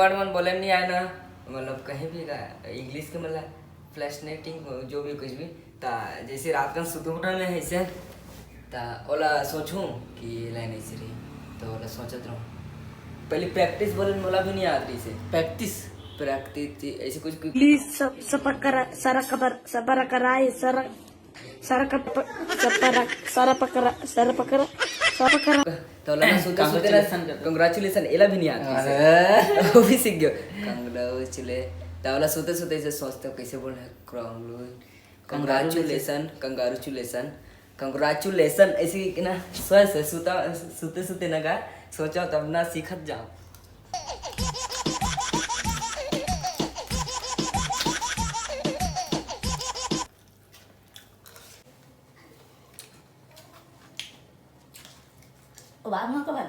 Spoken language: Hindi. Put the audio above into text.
वर्ड मन बोले नहीं आए ना, मतलब कहीं भी का इंग्लिश के मतलब फ्लैशनेटिंग जो भी कुछ भी ता जैसे रात का सुतु उठा में ऐसे ता ओला सोचूं कि लाइन ऐसे रही तो ओला सोचत रहूं। पहले प्रैक्टिस बोले मला भी नहीं आती से प्रैक्टिस प्रैक्टिस ऐसे कुछ Please sapakara sarakabar sabarakarai sarapakara sarapakara तो लगा सोते सोते ना कंग्रेचुलेशन एला भी नहीं आती से वो भी सीख गयो कंग्रेचुले तावला सोते सोते ऐसे सोचते हो कैसे बोलना है कंग्रेचुलेशन कंग्रेचुलेशन कंग्रेचुलेशन ऐसे कि ना सोए सोते सोते ना का सोचा तब ना सीखत जाओ। Ủa, bà không có bạn